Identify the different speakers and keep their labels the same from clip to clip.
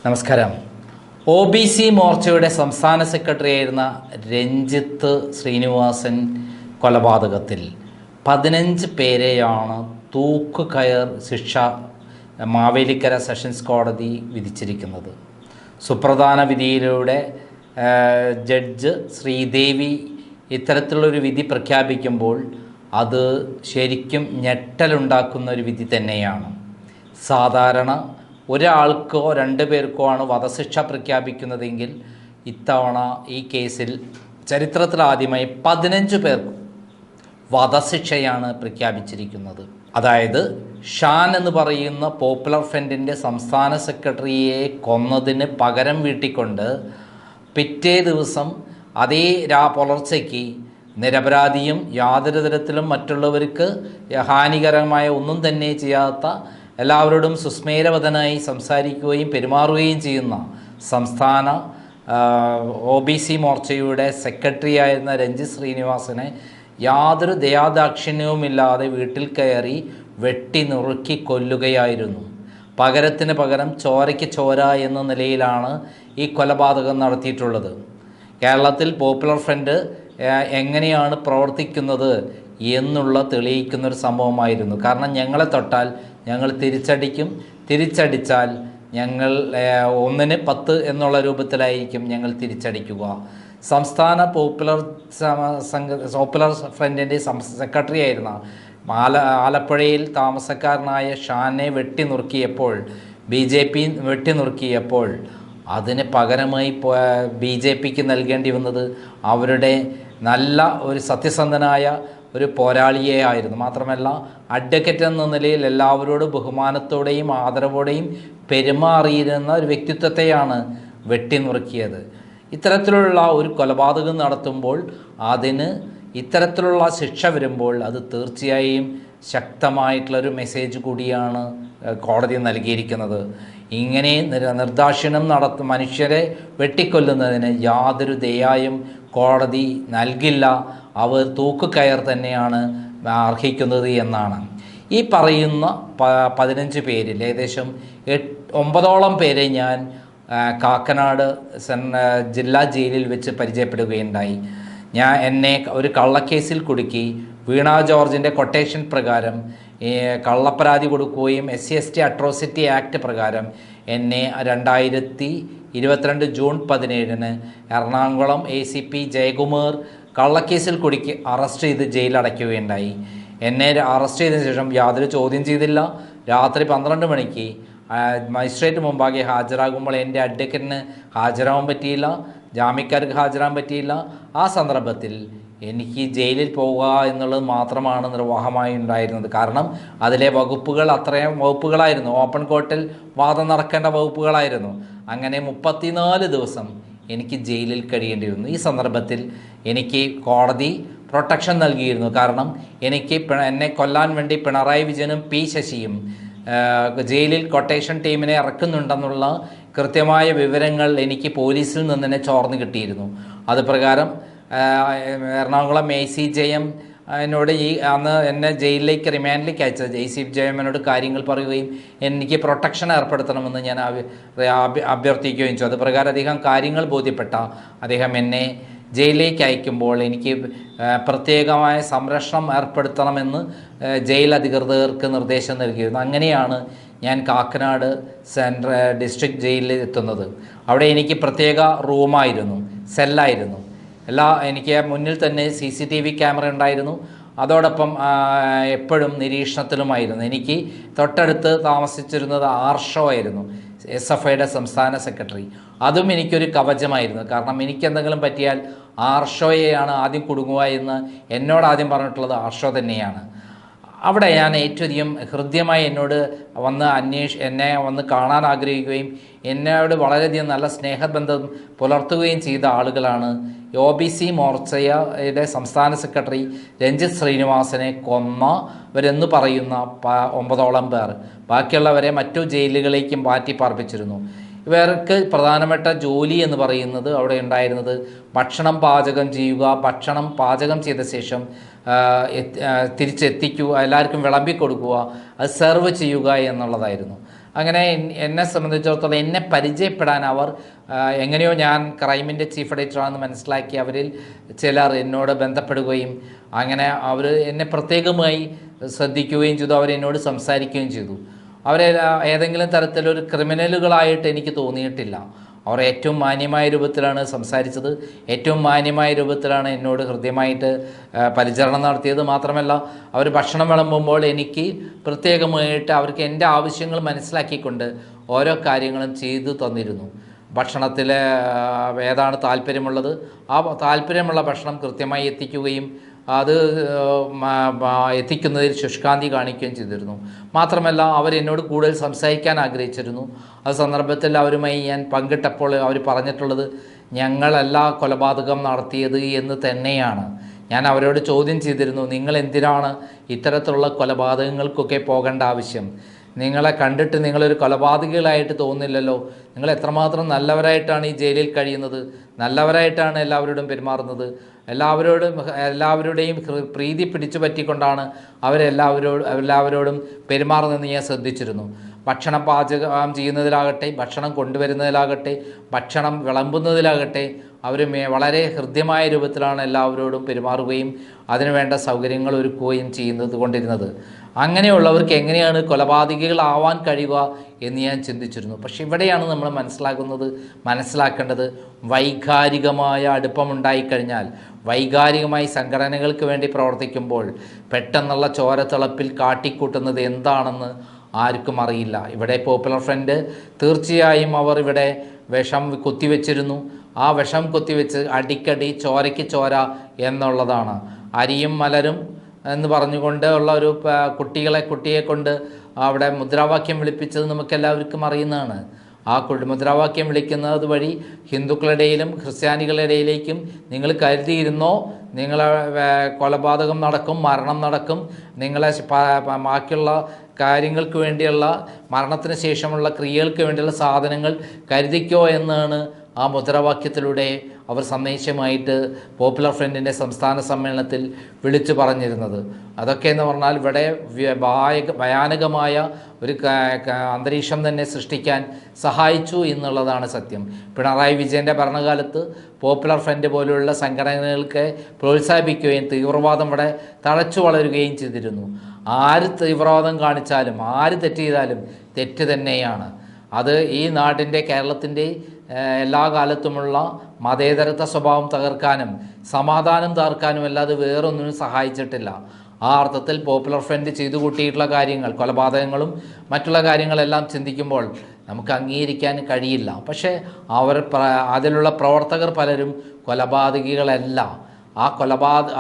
Speaker 1: നമസ്കാരം. OBC മോർച്ചയുടെ സംസ്ഥാന secretary ആയിരുന്ന രഞ്ജിത്ത് ശ്രീനിവാസൻ കൊലപാതകത്തിൽ 15 പേരെയാണ് തൂക്കുകയർ ശിക്ഷ മാവേലിക്കര സെഷൻസ് കോടതി വിധിച്ചിരിക്കുന്നത്. സുപ്രധാന വിധിയിലൂടെ ജഡ്ജ് ശ്രീദേവി ഇത്തരത്തിലുള്ളൊരു വിധി പ്രഖ്യാപിക്കുമ്പോൾ അത് ശരിക്കും ഞെട്ടലുണ്ടാക്കുന്ന ഒരു വിധി തന്നെയാണ്. സാധാരണ ഒരാൾക്കോ 2 പേർക്കോ ആണ് വധശിക്ഷ പ്രഖ്യാപിക്കുന്നതെങ്കിൽ ഇത്തവണ ഈ കേസിൽ ചരിത്രത്തിലാദ്യമായി 15 പേർക്ക് വധശിക്ഷയാണ് പ്രഖ്യാപിച്ചിരിക്കുന്നത്. അതായത് ഷാൻ എന്ന് പറയുന്ന പോപ്പുലർ ഫ്രണ്ടിൻ്റെ സംസ്ഥാന സെക്രട്ടറിയെ കൊന്നതിന് പകരം വീട്ടിക്കൊണ്ട് പിറ്റേ ദിവസം അതേ പുലർച്ചയ്ക്ക് നിരപരാധിയും യാതൊരു തരത്തിലും മറ്റുള്ളവർക്ക് ഹാനികരമായ ഒന്നും തന്നെ ചെയ്യാത്ത എല്ലാവരോടും സുസ്മേരവദനായി സംസാരിക്കുകയും പെരുമാറുകയും ചെയ്യുന്ന സംസ്ഥാന OBC മോർച്ചയുടെ സെക്രട്ടറി ആയിരുന്ന രഞ്ജിത്ത് ശ്രീനിവാസനെ യാതൊരു ദയാദാക്ഷിണ്യവുമില്ലാതെ വീട്ടിൽ കയറി വെട്ടി നുറുക്കി കൊല്ലുകയായിരുന്നു. പകരത്തിന് പകരം ചോരയ്ക്ക് ചോര എന്ന നിലയിലാണ് ഈ കൊലപാതകം നടത്തിയിട്ടുള്ളത്. കേരളത്തിൽ പോപ്പുലർ ഫ്രണ്ട് എങ്ങനെയാണ് പ്രവർത്തിക്കുന്നത് എന്നുള്ള തെളിയിക്കുന്നൊരു സംഭവമായിരുന്നു. കാരണം ഞങ്ങളെ തൊട്ടാൽ ഞങ്ങൾ തിരിച്ചടിക്കും, തിരിച്ചടിച്ചാൽ ഞങ്ങൾ 1-ന് 10 എന്നുള്ള രൂപത്തിലായിരിക്കും ഞങ്ങൾ തിരിച്ചടിക്കുക. സംസ്ഥാന പോപ്പുലർ ഫ്രണ്ടിൻ്റെ സെക്രട്ടറി ആയിരുന്ന ആലപ്പുഴയിൽ താമസക്കാരനായ ഷാനെ വെട്ടിനുറുക്കിയപ്പോൾ BJP വെട്ടിനുറുക്കിയപ്പോൾ അതിന് പകരമായി BJPക്ക് നൽകേണ്ടി വന്നത് അവരുടെ നല്ല ഒരു സത്യസന്ധനായ ഒരു പോരാളിയെ ആയിരുന്നു. മാത്രമല്ല അഡ്വക്കേറ്റ് എന്ന നിലയിൽ എല്ലാവരോടും ബഹുമാനത്തോടെയും ആദരവോടെയും പെരുമാറിയിരുന്ന ഒരു വ്യക്തിത്വത്തെയാണ് വെട്ടിനുറുക്കിയത്. ഇത്തരത്തിലുള്ള ഒരു കൊലപാതകം നടത്തുമ്പോൾ അതിന് ഇത്തരത്തിലുള്ള ശിക്ഷ വരുമ്പോൾ അത് തീർച്ചയായും ശക്തമായിട്ടുള്ളൊരു മെസ്സേജ് കൂടിയാണ് കോടതി നൽകിയിരിക്കുന്നത്. ഇങ്ങനെ നിർദാക്ഷിണ്യം മനുഷ്യരെ വെട്ടിക്കൊല്ലുന്നതിന് യാതൊരു ദയായും കോടതി നൽകില്ല. അവർ തൂക്കുകയർ തന്നെയാണ് അർഹിക്കുന്നത് എന്നാണ്. ഈ പറയുന്ന 15 പേരിൽ ഏകദേശം 9ഓളം പേരെ ഞാൻ കാക്കനാട് ജില്ലാ ജയിലിൽ വെച്ച് പരിചയപ്പെടുകയുണ്ടായി. എന്നെ ഒരു കള്ളക്കേസിൽ കുടുക്കി വീണ ജോർജിൻ്റെ കൊട്ടേഷൻ പ്രകാരം കള്ളപ്പരാതി കൊടുക്കുകയും SC/ST അട്രോസിറ്റി ആക്ട് പ്രകാരം എന്നെ 2022 ജൂൺ 17-ന് എറണാകുളം ACP ജയകുമാർ കള്ളക്കേസിൽ കുടുക്കി അറസ്റ്റ് ചെയ്ത് ജയിലടയ്ക്കുകയുണ്ടായി. എന്നെ അറസ്റ്റ് ചെയ്തതിനു ശേഷം യാതൊരു ചോദ്യം ചെയ്തില്ല. രാത്രി 12 മണിക്ക് മജിസ്ട്രേറ്റ് മുമ്പാകെ ഹാജരാകുമ്പോൾ എൻ്റെ അഡ്വക്കറ്റിന് ഹാജരാകാൻ പറ്റിയില്ല, ജാമ്യക്കാർക്ക് ഹാജരാകാൻ പറ്റിയില്ല. ആ സന്ദർഭത്തിൽ എനിക്ക് ജയിലിൽ പോവുക എന്നുള്ളത് മാത്രമാണ് നിർവാഹമായി ഉണ്ടായിരുന്നത്. കാരണം അതിലെ വകുപ്പുകൾ അത്രയും വകുപ്പുകളായിരുന്നു, ഓപ്പൺ കോർട്ടിൽ വാദം നടക്കേണ്ട വകുപ്പുകളായിരുന്നു. അങ്ങനെ 34 ദിവസം എനിക്ക് ജയിലിൽ കഴിയേണ്ടി വന്നു. ഈ സന്ദർഭത്തിൽ എനിക്ക് കോടതി പ്രൊട്ടക്ഷൻ നൽകിയിരുന്നു. കാരണം എന്നെ കൊല്ലാൻ വേണ്ടി പിണറായി വിജയനും P ശശിയും ജയിലിൽ കൊട്ടേഷൻ ടീമിനെ ഇറക്കുന്നുണ്ടെന്നുള്ള കൃത്യമായ വിവരങ്ങൾ എനിക്ക് പോലീസിൽ നിന്ന് തന്നെ ചോർന്ന് കിട്ടിയിരുന്നു. അത് പ്രകാരം എറണാകുളം ACJM എന്നോട് അന്ന് എന്നെ ജയിലിലേക്ക് റിമാൻഡിലേക്ക് അയച്ചത് ACJM എന്നോട് കാര്യങ്ങൾ പറയുകയും എനിക്ക് പ്രൊട്ടക്ഷൻ ഏർപ്പെടുത്തണമെന്ന് ഞാൻ അഭ്യർത്ഥിക്കുകയും ചെയ്തു. അത് പ്രകാരം അദ്ദേഹം കാര്യങ്ങൾ ബോധ്യപ്പെട്ട അദ്ദേഹം എന്നെ ജയിലിലേക്ക് അയക്കുമ്പോൾ എനിക്ക് പ്രത്യേകമായ സംരക്ഷണം ഏർപ്പെടുത്തണമെന്ന് ജയിൽ അധികൃതർക്ക് നിർദ്ദേശം നൽകിയിരുന്നു. അങ്ങനെയാണ് ഞാൻ കാക്കനാട് ഡിസ്ട്രിക്ട് ജയിലിൽ എത്തുന്നത്. അവിടെ എനിക്ക് പ്രത്യേക റൂമായിരുന്നു, സെല്ലായിരുന്നു. എനിക്ക് മുന്നിൽ തന്നെ CCTV ക്യാമറ ഉണ്ടായിരുന്നു. അതോടൊപ്പം എപ്പോഴും നിരീക്ഷണത്തിലുമായിരുന്നു. എനിക്ക് തൊട്ടടുത്ത് താമസിച്ചിരുന്നത് ആർഷോ ആയിരുന്നു, SFIയുടെ സംസ്ഥാന സെക്രട്ടറി. അതും എനിക്കൊരു കവചമായിരുന്നു. കാരണം എനിക്കെന്തെങ്കിലും പറ്റിയാൽ ആർഷോയെയാണ് ആദ്യം കുടുങ്ങുക എന്ന് എന്നോട് ആദ്യം പറഞ്ഞിട്ടുള്ളത് ആർഷോ തന്നെയാണ്. അവിടെ ഞാൻ ഏറ്റവും അധികം ഹൃദ്യമായി എന്നോട് എന്നെ വന്ന് കാണാൻ ആഗ്രഹിക്കുകയും എന്നോട് വളരെയധികം നല്ല സ്നേഹബന്ധം പുലർത്തുകയും ചെയ്ത ആളുകളാണ് OBC മോർച്ചയുടെ സംസ്ഥാന സെക്രട്ടറി രഞ്ജിത്ത് ശ്രീനിവാസനെ കൊന്നവരെന്ന് പറയുന്ന 9ഓളം പേർ. ബാക്കിയുള്ളവരെ മറ്റു ജയിലുകളിലേക്കും മാറ്റി പാർപ്പിച്ചിരുന്നു. ഇവർക്ക് പ്രധാനപ്പെട്ട ജോലി എന്ന് പറയുന്നത് അവിടെ ഉണ്ടായിരുന്നത് ഭക്ഷണം പാചകം ചെയ്യുക, ഭക്ഷണം പാചകം ചെയ്ത ശേഷം തിരിച്ചെത്തിക്കുക, എല്ലാവർക്കും വിളമ്പി കൊടുക്കുക, അത് സെർവ് ചെയ്യുക എന്നുള്ളതായിരുന്നു. അങ്ങനെ എന്നെ സംബന്ധിച്ചിടത്തോളം എന്നെ പരിചയപ്പെടാൻ അവർ എങ്ങനെയോ ഞാൻ ക്രൈമിൻ്റെ ചീഫ് എഡിറ്ററാണെന്ന് മനസ്സിലാക്കി അവരിൽ ചിലർ എന്നോട് ബന്ധപ്പെടുകയും അങ്ങനെ അവർ എന്നെ പ്രത്യേകമായി ശ്രദ്ധിക്കുകയും ചെയ്തു, അവരെന്നോട് സംസാരിക്കുകയും ചെയ്തു. അവരെ ഏതെങ്കിലും തരത്തിലൊരു ക്രിമിനലുകളായിട്ട് എനിക്ക് തോന്നിയിട്ടില്ല. അവർ ഏറ്റവും മാന്യമായ രൂപത്തിലാണ് സംസാരിച്ചത്, ഏറ്റവും മാന്യമായ രൂപത്തിലാണ് എന്നോട് ഹൃദ്യമായിട്ട് പരിചരണം നടത്തിയത്. മാത്രമല്ല അവർ ഭക്ഷണം വിളമ്പുമ്പോൾ എനിക്ക് പ്രത്യേകമായിട്ട് അവർക്ക് എൻ്റെ ആവശ്യങ്ങൾ മനസ്സിലാക്കിക്കൊണ്ട് ഓരോ കാര്യങ്ങളും ചെയ്തു തന്നിരുന്നു. ഭക്ഷണത്തിൽ ഏതാണ് താല്പര്യമുള്ളത്, ആ താല്പര്യമുള്ള ഭക്ഷണം കൃത്യമായി എത്തിക്കുകയും അത് എത്തിക്കുന്നതിൽ ശുഷ്കാന്തി കാണിക്കുകയും ചെയ്തിരുന്നു. മാത്രമല്ല അവരെന്നോട് കൂടുതൽ സംസാരിക്കാൻ ആഗ്രഹിച്ചിരുന്നു. ആ സന്ദർഭത്തിൽ അവരുമായി ഞാൻ പങ്കിട്ടപ്പോൾ അവർ പറഞ്ഞിട്ടുള്ളത് ഞങ്ങളല്ല കൊലപാതകം നടത്തിയത് എന്ന് തന്നെയാണ്. ഞാൻ അവരോട് ചോദ്യം ചെയ്തിരുന്നു, നിങ്ങൾ എന്തിനാണ് ഇത്തരത്തിലുള്ള കൊലപാതകങ്ങൾക്കൊക്കെ പോകേണ്ട ആവശ്യം? നിങ്ങളെ കണ്ടിട്ട് നിങ്ങളൊരു കൊലപാതകികളായിട്ട് തോന്നുന്നില്ലല്ലോ. നിങ്ങൾ എത്രമാത്രം നല്ലവരായിട്ടാണ് ഈ ജയിലിൽ കഴിയുന്നത്, നല്ലവരായിട്ടാണ് എല്ലാവരോടും പെരുമാറുന്നത്, എല്ലാവരുടെയും പ്രീതി പിടിച്ചു പറ്റിക്കൊണ്ടാണ് എല്ലാവരോടും പെരുമാറുന്നതെന്ന് ഞാൻ ശ്രദ്ധിച്ചിരുന്നു. ഭക്ഷണം പാചകം ചെയ്യുന്നതിലാകട്ടെ, ഭക്ഷണം കൊണ്ടുവരുന്നതിലാകട്ടെ, ഭക്ഷണം വിളമ്പുന്നതിലാകട്ടെ അവർ വളരെ ഹൃദ്യമായ രൂപത്തിലാണ് എല്ലാവരോടും പെരുമാറുകയും അതിനുവേണ്ട സൗകര്യങ്ങൾ ഒരുക്കുകയും കൊണ്ടിരുന്നത്. അങ്ങനെയുള്ളവർക്ക് എങ്ങനെയാണ് കൊലപാതകികളാവാൻ കഴിയുക എന്ന് ഞാൻ ചിന്തിച്ചിരുന്നു. പക്ഷെ ഇവിടെയാണ് നമ്മൾ മനസ്സിലാക്കേണ്ടത് വൈകാരികമായ അടുപ്പമുണ്ടായിക്കഴിഞ്ഞാൽ, വൈകാരികമായി സംഘടനകൾക്ക് വേണ്ടി പ്രവർത്തിക്കുമ്പോൾ പെട്ടെന്നുള്ള ചോരത്തിളപ്പിൽ കാട്ടിക്കൂട്ടുന്നത് എന്താണെന്ന് ആർക്കും അറിയില്ല. ഇവിടെ പോപ്പുലർ ഫ്രണ്ട് തീർച്ചയായും അവർ ഇവിടെ വിഷം കുത്തിവെച്ചിരുന്നു. ആ വിഷം കുത്തിവെച്ച് അടിക്കടി ചോരയ്ക്ക് ചോര എന്നുള്ളതാണ്. അരിയും മലരും എന്ന് പറഞ്ഞുകൊണ്ട് ഉള്ള ഒരു കുട്ടിയെ കൊണ്ട് അവിടെ മുദ്രാവാക്യം വിളിപ്പിച്ചത് നമുക്കെല്ലാവർക്കും അറിയുന്നതാണ്. ആ മുദ്രാവാക്യം വിളിക്കുന്നത് വഴി ഹിന്ദുക്കളുടെയിലും ക്രിസ്ത്യാനികളുടെ ഇടയിലേക്കും നിങ്ങൾ കരുതിയിരുന്നോ നിങ്ങളെ കൊലപാതകം നടക്കും, മരണം നടക്കും, നിങ്ങളെ ബാക്കിയുള്ള കാര്യങ്ങൾക്ക് വേണ്ടിയുള്ള മരണത്തിന് ശേഷമുള്ള ക്രിയകൾക്ക് വേണ്ടിയുള്ള സാധനങ്ങൾ കരുതിക്കോ എന്നാണ് ആ മുദ്രാവാക്യത്തിലൂടെ അവർ സന്ദേശമായിട്ട് പോപ്പുലർ ഫ്രണ്ടിൻ്റെ സംസ്ഥാന സമ്മേളനത്തിൽ വിളിച്ചു പറഞ്ഞിരുന്നത്. അതൊക്കെ എന്ന് പറഞ്ഞാൽ ഇവിടെ ഭയാനകമായ ഒരു അന്തരീക്ഷം തന്നെ സൃഷ്ടിക്കാൻ സഹായിച്ചു എന്നുള്ളതാണ് സത്യം. പിണറായി വിജയൻ്റെ ഭരണകാലത്ത് പോപ്പുലർ ഫ്രണ്ട് പോലുള്ള സംഘടനകൾക്ക് പ്രോത്സാഹിപ്പിക്കുകയും തീവ്രവാദം ഇവിടെ തഴച്ചു വളരുകയും ചെയ്തിരുന്നു. ആര് തീവ്രവാദം കാണിച്ചാലും, ആര് തെറ്റ് ചെയ്താലും തെറ്റ് തന്നെയാണ്. അത് ഈ നാടിൻ്റെ കേരളത്തിൻ്റെ എല്ലാ കാലത്തുമുള്ള മതേതരത്വ സ്വഭാവം തകർക്കാനും സമാധാനം തകർക്കാനും അല്ലാതെ വേറൊന്നിനും സഹായിച്ചിട്ടില്ല. ആ അർത്ഥത്തിൽ പോപ്പുലർ ഫ്രണ്ട് ചെയ്തു കൂട്ടിയിട്ടുള്ള കാര്യങ്ങൾ, കൊലപാതകങ്ങളും മറ്റുള്ള കാര്യങ്ങളെല്ലാം ചിന്തിക്കുമ്പോൾ നമുക്ക് അംഗീകരിക്കാൻ കഴിയില്ല. പക്ഷേ അതിലുള്ള പ്രവർത്തകർ പലരും കൊലപാതകികളല്ല.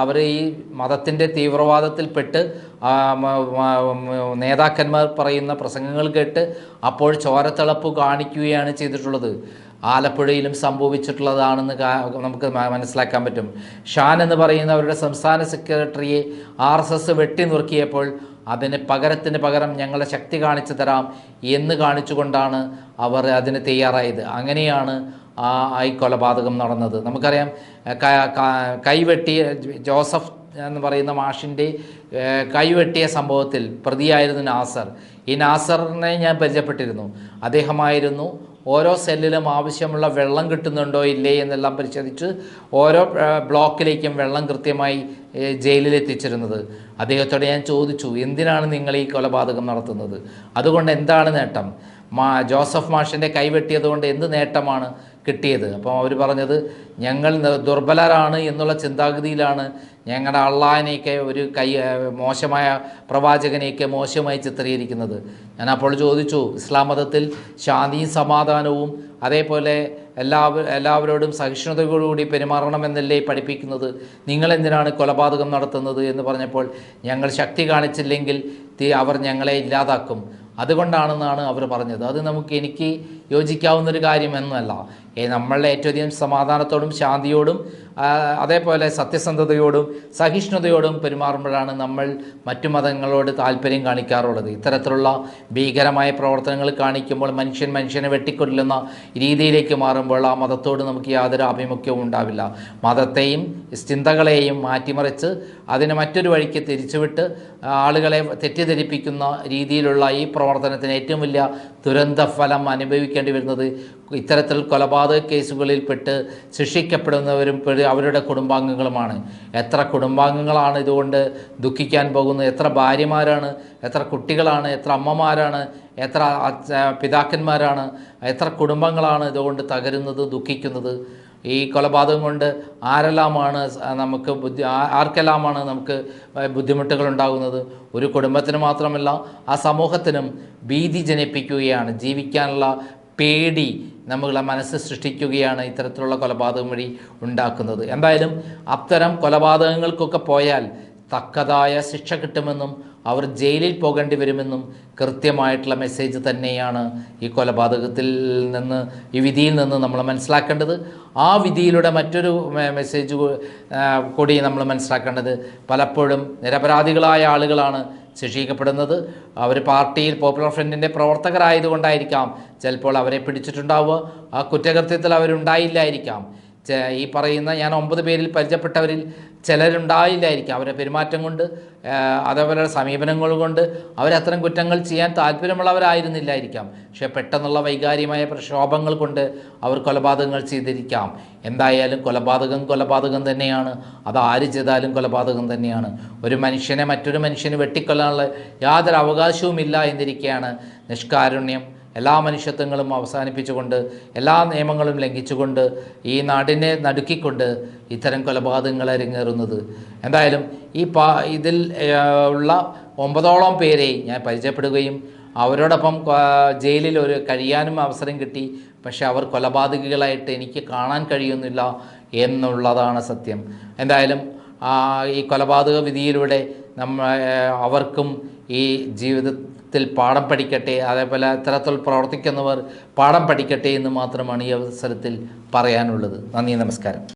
Speaker 1: അവർ ഈ മതത്തിൻ്റെ തീവ്രവാദത്തിൽപ്പെട്ട് നേതാക്കന്മാർ പറയുന്ന പ്രസംഗങ്ങൾ കേട്ട് അപ്പോൾ ചോരത്തിളപ്പ് കാണിക്കുകയാണ് ചെയ്തിട്ടുള്ളത്. ആലപ്പുഴയിലും സംഭവിച്ചിട്ടുള്ളതാണെന്ന് നമുക്ക് മനസ്സിലാക്കാൻ പറ്റും. ഷാൻ എന്ന് പറയുന്ന അവരുടെ സംസ്ഥാന സെക്രട്ടറിയെ RSS വെട്ടി നുറുക്കിയപ്പോൾ പകരത്തിന് പകരം ഞങ്ങളെ ശക്തി കാണിച്ചു തരാം എന്ന് കാണിച്ചുകൊണ്ടാണ് അവർ അതിന് തയ്യാറായത്. അങ്ങനെയാണ് ഈ കൊലപാതകം നടന്നത്. നമുക്കറിയാം, കൈവെട്ടിയ ജോസഫ് എന്ന് പറയുന്ന മാഷിൻ്റെ കൈവെട്ടിയ സംഭവത്തിൽ പ്രതിയായിരുന്നു നാസർ. ഈ നാസറിനെ ഞാൻ പരിചയപ്പെട്ടിരുന്നു. അദ്ദേഹമായിരുന്നു ഓരോ സെല്ലിലും ആവശ്യമുള്ള വെള്ളം കിട്ടുന്നുണ്ടോ ഇല്ലേ എന്നെല്ലാം പരിശോധിച്ച് ഓരോ ബ്ലോക്കിലേക്കും വെള്ളം കൃത്യമായി ജയിലിലെത്തിച്ചിരുന്നത്. അദ്ദേഹത്തോട് ഞാൻ ചോദിച്ചു, എന്തിനാണ് നിങ്ങൾ ഈ കൊലപാതകം നടത്തുന്നത്? അതുകൊണ്ട് എന്താണ് നേട്ടം? ജോസഫ് മാഷിൻ്റെ കൈവെട്ടിയത് കൊണ്ട് എന്ത് നേട്ടമാണ് കിട്ടിയത്? അപ്പം അവർ പറഞ്ഞത്, ഞങ്ങൾ ദുർബലരാണ് എന്നുള്ള ചിന്താഗതിയിലാണ് ഞങ്ങളുടെ അള്ളാഹിനെയൊക്കെ ഒരു മോശമായ പ്രവാചകനെയൊക്കെ മോശമായി ചിത്രീകരിക്കുന്നത്. ഞാൻ അപ്പോൾ ചോദിച്ചു, ഇസ്ലാം മതത്തിൽ ശാന്തിയും സമാധാനവും അതേപോലെ എല്ലാവരോടും സഹിഷ്ണുതയോടുകൂടി പെരുമാറണമെന്നല്ലേ പഠിപ്പിക്കുന്നത്? നിങ്ങളെന്തിനാണ് കൊലപാതകം നടത്തുന്നത് എന്ന് പറഞ്ഞപ്പോൾ, ഞങ്ങൾ ശക്തി കാണിച്ചില്ലെങ്കിൽ അവർ ഞങ്ങളെ ഇല്ലാതാക്കും, അതുകൊണ്ടാണെന്നാണ് അവർ പറഞ്ഞത്. അത് എനിക്ക് യോജിക്കാവുന്നൊരു കാര്യമെന്നല്ല. നമ്മളുടെ ഏറ്റവും അധികം സമാധാനത്തോടും ശാന്തിയോടും അതേപോലെ സത്യസന്ധതയോടും സഹിഷ്ണുതയോടും പെരുമാറുമ്പോഴാണ് നമ്മൾ മറ്റു മതങ്ങളോട് താല്പര്യം കാണിക്കാറുള്ളത്. ഇത്തരത്തിലുള്ള ഭീകരമായ പ്രവർത്തനങ്ങൾ കാണിക്കുമ്പോൾ മനുഷ്യനെ വെട്ടിക്കൊല്ലുന്ന രീതിയിലേക്ക് മാറുമ്പോൾ ആ മതത്തോട് നമുക്ക് യാതൊരു ആഭിമുഖ്യവും ഉണ്ടാവില്ല. മതത്തെയും ചിന്തകളെയും മാറ്റിമറിച്ച് അതിനെ മറ്റൊരു വഴിക്ക് തിരിച്ചുവിട്ട് ആളുകളെ തെറ്റിദ്ധരിപ്പിക്കുന്ന രീതിയിലുള്ള ഈ പ്രവർത്തനത്തിന് ഏറ്റവും വലിയ ദുരന്തഫലം അനുഭവിക്കേണ്ടി വരുന്നത് ഇത്തരത്തിൽ കൊലപാതക കേസുകളിൽപ്പെട്ട് ശിക്ഷിക്കപ്പെടുന്നവരും അവരുടെ കുടുംബാംഗങ്ങളുമാണ്. എത്ര കുടുംബാംഗങ്ങളാണ് ഇതുകൊണ്ട് ദുഃഖിക്കാൻ പോകുന്നത്? എത്ര ഭാര്യമാരാണ്, എത്ര കുട്ടികളാണ്, എത്ര അമ്മമാരാണ്, എത്ര പിതാക്കന്മാരാണ്, എത്ര കുടുംബങ്ങളാണ് ഇതുകൊണ്ട് തകരുന്നത്, ദുഃഖിക്കുന്നത്? ഈ കൊലപാതകം കൊണ്ട് ആർക്കെല്ലാമാണ് നമുക്ക് ബുദ്ധിമുട്ടുകൾ ഉണ്ടാകുന്നത്? ഒരു കുടുംബത്തിന് മാത്രമല്ല, ആ സമൂഹത്തിനും ഭീതി ജനിപ്പിക്കുകയാണ്. ജീവിക്കാനുള്ള പേടി നമ്മളെ മനസ്സ് സൃഷ്ടിക്കുകയാണ് ഇത്തരത്തിലുള്ള കൊലപാതകം വഴി ഉണ്ടാക്കുന്നത്. എന്തായാലും അത്തരം കൊലപാതകങ്ങൾക്കൊക്കെ പോയാൽ തക്കതായ ശിക്ഷ കിട്ടുമെന്നും അവർ ജയിലിൽ പോകേണ്ടി വരുമെന്നും കൃത്യമായിട്ടുള്ള മെസ്സേജ് തന്നെയാണ് ഈ കൊലപാതകത്തിൽ നിന്ന്, ഈ വിധിയിൽ നിന്ന് നമ്മൾ മനസ്സിലാക്കേണ്ടത്. ആ വിധിയിലൂടെ മറ്റൊരു മെസ്സേജ് കൂടി നമ്മൾ മനസ്സിലാക്കേണ്ടത്, പലപ്പോഴും നിരപരാധികളായ ആളുകളാണ് ശിക്ഷിക്കപ്പെടുന്നത്. അവർ പാർട്ടിയിൽ പോപ്പുലർ ഫ്രണ്ടിൻ്റെ പ്രവർത്തകരായതുകൊണ്ടായിരിക്കാം ചിലപ്പോൾ അവരെ പിടിച്ചിട്ടുണ്ടാവുക. ആ കുറ്റകൃത്യത്തിൽ അവരുണ്ടായില്ലായിരിക്കാം. ഈ പറയുന്ന ഞാൻ 9 പേരിൽ പരിചയപ്പെട്ടവരിൽ ചിലരുണ്ടായില്ലായിരിക്കാം. അവരുടെ പെരുമാറ്റം കൊണ്ട്, അതേപോലെ സമീപനങ്ങൾ കൊണ്ട് അവരത്തരം കുറ്റങ്ങൾ ചെയ്യാൻ താല്പര്യമുള്ളവരായിരുന്നില്ലായിരിക്കാം. പക്ഷേ പെട്ടെന്നുള്ള വൈകാരികമായ പ്രക്ഷോഭങ്ങൾ കൊണ്ട് അവർ കൊലപാതകങ്ങൾ ചെയ്തിരിക്കാം. എന്തായാലും കൊലപാതകം തന്നെയാണ്. അത് ആര് ചെയ്താലും കൊലപാതകം തന്നെയാണ്. ഒരു മനുഷ്യനെ മറ്റൊരു മനുഷ്യന് വെട്ടിക്കൊല്ലാനുള്ള യാതൊരു അവകാശവുമില്ല എന്നിരിക്കെയാണ് നിഷ്കാരുണ്യം, എല്ലാ മനുഷ്യത്വങ്ങളും അവസാനിപ്പിച്ചുകൊണ്ട്, എല്ലാ നിയമങ്ങളും ലംഘിച്ചുകൊണ്ട്, ഈ നാടിനെ നടുക്കിക്കൊണ്ട് ഇത്തരം കൊലപാതകങ്ങൾ അരങ്ങേറുന്നത്. എന്തായാലും ഇതിൽ ഉള്ള 9ഓളം പേരെ ഞാൻ പരിചയപ്പെടുകയും അവരോടൊപ്പം ജയിലിൽ കഴിയാനും അവസരം കിട്ടി. പക്ഷേ അവർ കൊലപാതകികളായിട്ട് എനിക്ക് കാണാൻ കഴിയുന്നില്ല എന്നുള്ളതാണ് സത്യം. എന്തായാലും ഈ കൊലപാതക വിധിയിലൂടെ അവർക്കും ഈ ജീവിതത്തിൽ പാഠം പഠിക്കട്ടെ, അതേപോലെ ഇത്തരത്തിൽ പ്രവർത്തിക്കുന്നവർ പാഠം പഠിക്കട്ടെ എന്ന് മാത്രമാണ് ഈ അവസരത്തിൽ പറയാനുള്ളത്. നന്ദി, നമസ്കാരം.